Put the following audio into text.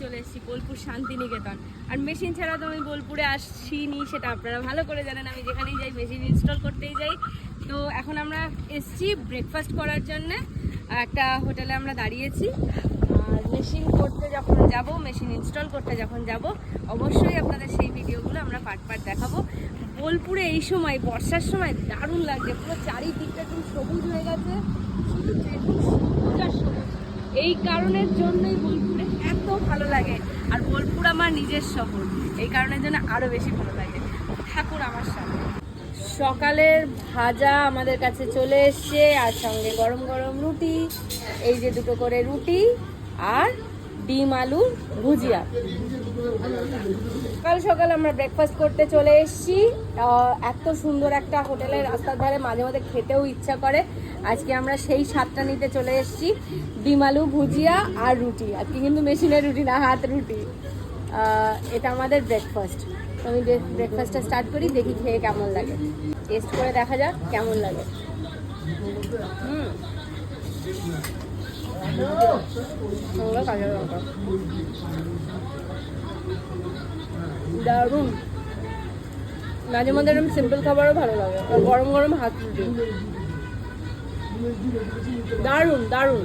চলে এসেছি বোলপুর শান্তিনিকেতন। আর মেশিন ছাড়া তো আমি বোলপুরে আসিনি, সেটা আপনারা ভালো করে জানেন। আমি যেখানেই যাই মেশিন ইনস্টল করতেই যাই। তো এখন আমরা এসেছি ব্রেকফাস্ট করার জন্য, একটা হোটেলে আমরা দাঁড়িয়েছি। আর মেশিন করতে যখন যাব, মেশিন ইনস্টল করতে যখন যাব, অবশ্যই আপনাদের সেই ভিডিওগুলো আমরা পার্ট পার্ট দেখাবো। বোলপুরে এই সময় বর্ষার সময় দারুণ লাগছে, পুরো চারিদিকটা একদম সবুজ হয়ে গেছে, শুধু দেখুন সবুজ আর সবুজ। এই কারণের জন্যই বোলপুরে এত ভালো লাগে। আর বোলপুর আমার নিজের শহর, এই কারণের জন্য আরও বেশি ভালো লাগে। ঠাকুর আমার সাথে। সকালের ভাজা আমাদের কাছে চলে এসছে, আর সঙ্গে গরম গরম রুটি, এই যে দুটো করে রুটি আর ডিম আলুর ভুজিয়া। সকাল সকাল আমরা ব্রেকফাস্ট করতে চলে এসেছি। এত সুন্দর একটা হোটেলের রাস্তার ধারে, মাঝে মাঝে খেতেও ইচ্ছা করে। আজকে আমরা সেই স্বাদটা নিতে চলে এসেছি। ডিম আলু ভুজিয়া আর রুটি, আজকে কিন্তু মেশিনের রুটি না, হাত রুটি। এটা আমাদের ব্রেকফাস্ট। তো আমি ব্রেকফাস্টটা স্টার্ট করি, দেখি খেয়ে কেমন লাগে। টেস্ট করে দেখা যাক কেমন লাগে। দারুণ। মাঝে মধ্যে এরকম সিম্পল খাবারও ভালো লাগে, গরম গরম হাত রুটি দারুণ দারুণ।